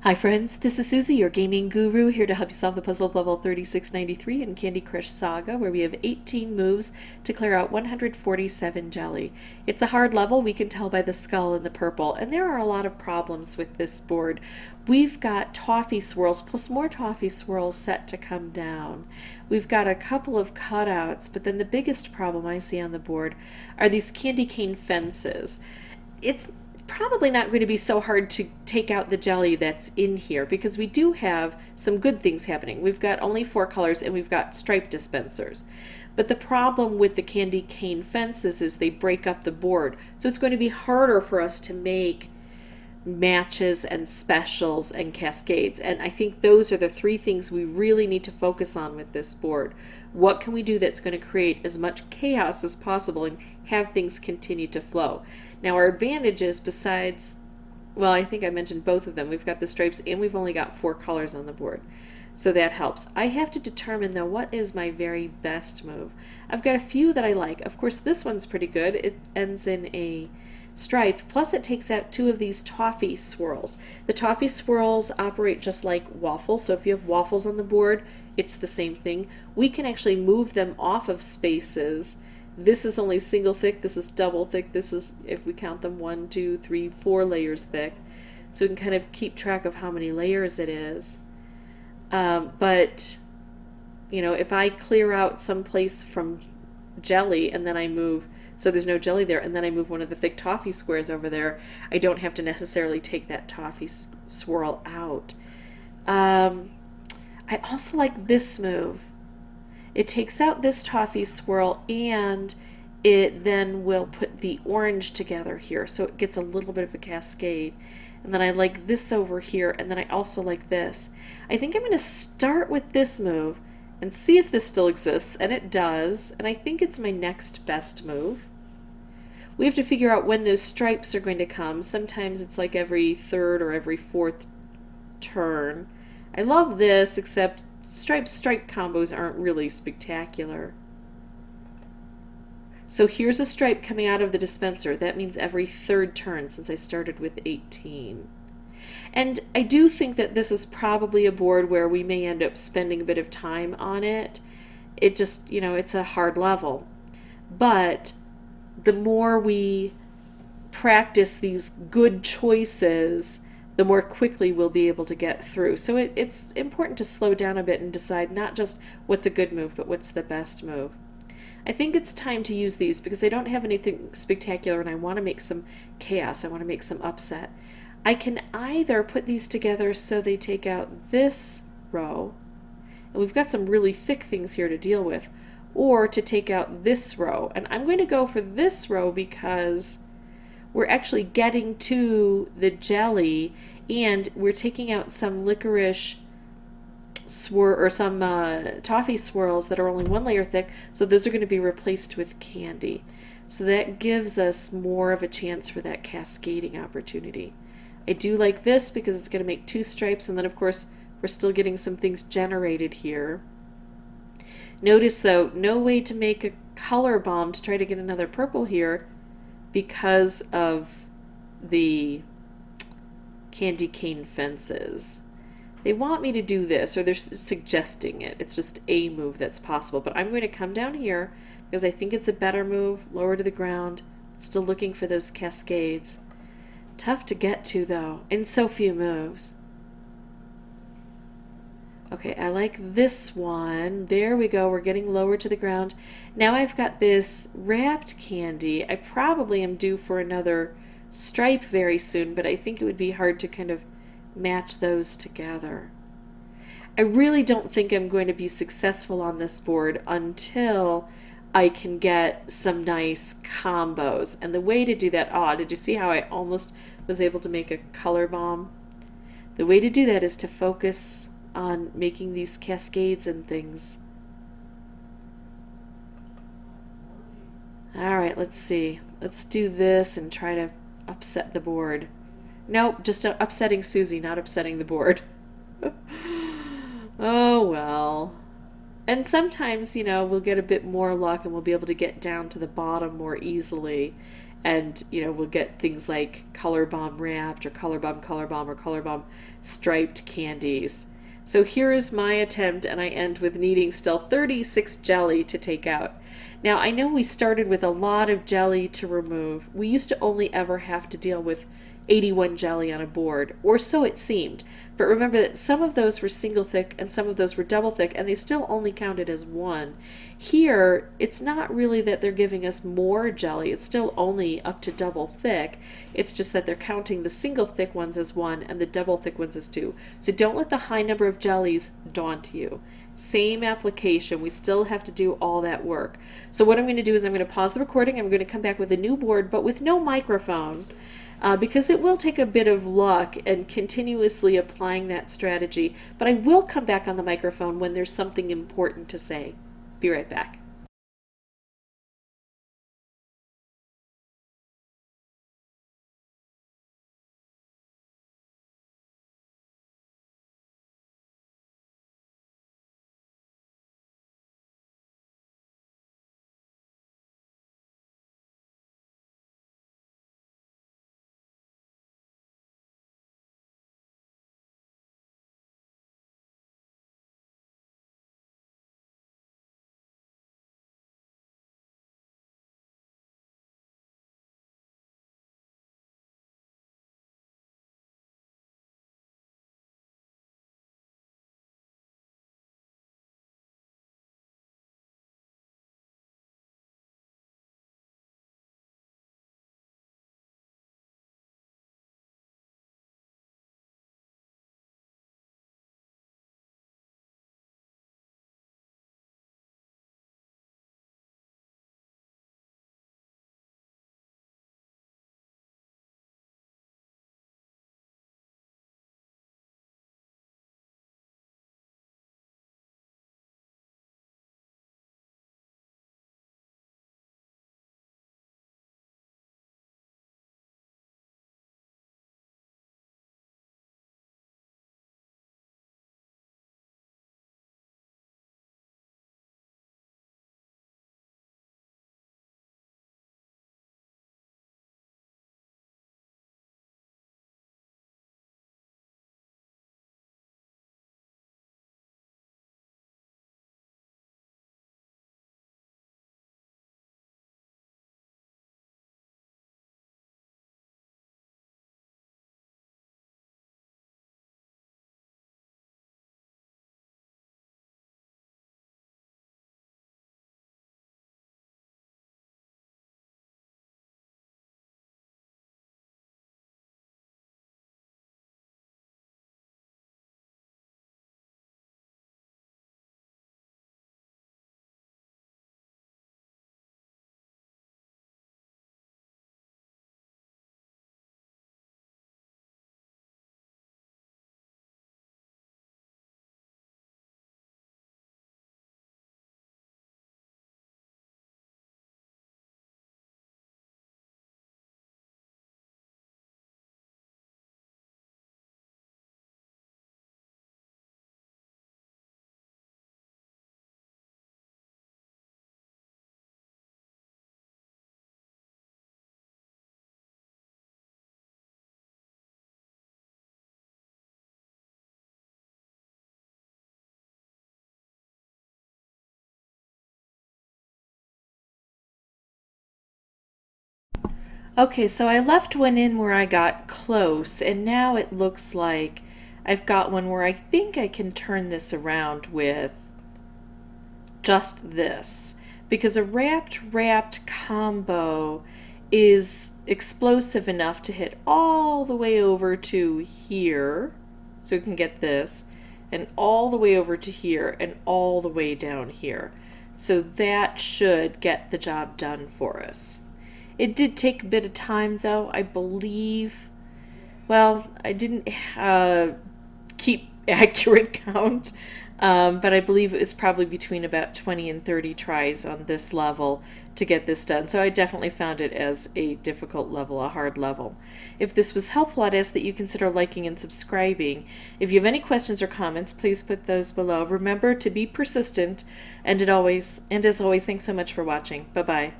Hi friends, this is Susie, your gaming guru, here to help you solve the puzzle of level 3693 in Candy Crush Saga, where we have 18 moves to clear out 147 jelly. It's a hard level, we can tell by the skull and the purple, and there are a lot of problems with this board. We've got toffee swirls plus more toffee swirls set to come down. We've got a couple of cutouts, but then the biggest problem I see on the board are these candy cane fences. It's probably not going to be so hard to take out the jelly that's in here because we do have some good things happening. We've got only 4 colors and we've got stripe dispensers. But the problem with the candy cane fences is they break up the board. So it's going to be harder for us to make matches and specials and cascades. And I think those are the 3 things we really need to focus on with this board. What can we do that's going to create as much chaos as possible and have things continue to flow? Now our advantages besides, well, I think I mentioned both of them. We've got the stripes and we've only got 4 colors on the board. So that helps. I have to determine though what is my very best move. I've got a few that I like. Of course this one's pretty good. It ends in a stripe, plus it takes out 2 of these toffee swirls. The toffee swirls operate just like waffles, so if you have waffles on the board, it's the same thing. We can actually move them off of spaces. This is only single thick, this is double thick, this is, if we count them, 1, 2, 3, 4 layers thick. So we can kind of keep track of how many layers it is. But, you know, if I clear out some place from jelly and then I move, so there's no jelly there, and then I move one of the thick toffee squares over there, I don't have to necessarily take that toffee swirl out. I also like this move. It takes out this toffee swirl and it then will put the orange together here, so it gets a little bit of a cascade. And then I like this over here, and then I also like this. I think I'm going to start with this move and see if this still exists, and it does, and I think it's my next best move. We have to figure out when those stripes are going to come. Sometimes it's like every 3rd or every 4th turn. I love this, except stripe combos aren't really spectacular. So here's a stripe coming out of the dispenser. That means every 3rd turn since I started with 18. And I do think that this is probably a board where we may end up spending a bit of time on it. It just, you know, it's a hard level. But the more we practice these good choices, the more quickly we'll be able to get through. So it's important to slow down a bit and decide not just what's a good move, but what's the best move. I think it's time to use these because I don't have anything spectacular and I want to make some chaos. I want to make some upset. I can either put these together so they take out this row, and we've got some really thick things here to deal with, or to take out this row. And I'm going to go for this row because we're actually getting to the jelly and we're taking out some licorice or some toffee swirls that are only 1 layer thick, so those are going to be replaced with candy. So that gives us more of a chance for that cascading opportunity. I do like this because it's going to make 2 stripes, and then of course we're still getting some things generated here. Notice though, no way to make a color bomb to try to get another purple here because of the candy cane fences. They want me to do this, or they're suggesting it. It's just a move that's possible, but I'm going to come down here because I think it's a better move, lower to the ground, still looking for those cascades. Tough to get to though, in so few moves. Okay, I like this one. There we go, we're getting lower to the ground. Now I've got this wrapped candy. I probably am due for another stripe very soon, but I think it would be hard to kind of match those together. I really don't think I'm going to be successful on this board until I can get some nice combos. And the way to do that, did you see how I almost was able to make a color bomb? The way to do that is to focus on making these cascades and things. Alright, let's see. Let's do this and try to upset the board. Nope, just upsetting Susie, not upsetting the board. Oh well. And sometimes, you know, we'll get a bit more luck and we'll be able to get down to the bottom more easily And, we'll get things like Color Bomb wrapped or Color Bomb, or Color Bomb striped candies. So here is my attempt, and I end with needing still 36 jelly to take out. Now, I know we started with a lot of jelly to remove. We used to only ever have to deal with 81 jelly on a board, or so it seemed. But remember that some of those were single thick and some of those were double thick, and they still only counted as one. Here, it's not really that they're giving us more jelly. It's still only up to double thick. It's just that they're counting the single thick ones as one and the double thick ones as two. So don't let the high number of jellies daunt you. Same application, we still have to do all that work. So what I'm going to do is I'm going to pause the recording. I'm going to come back with a new board, but with no microphone, because it will take a bit of luck and continuously applying that strategy. But I will come back on the microphone when there's something important to say. Be right back. Okay, so I left one in where I got close, and now it looks like I've got one where I think I can turn this around with just this. Because a wrapped combo is explosive enough to hit all the way over to here, so we can get this, and all the way over to here, and all the way down here. So that should get the job done for us. It did take a bit of time, though, I believe. Well, I didn't keep accurate count, but I believe it was probably between about 20 and 30 tries on this level to get this done. So I definitely found it as a difficult level, a hard level. If this was helpful, I'd ask that you consider liking and subscribing. If you have any questions or comments, please put those below. Remember to be persistent, and as always, thanks so much for watching. Bye-bye.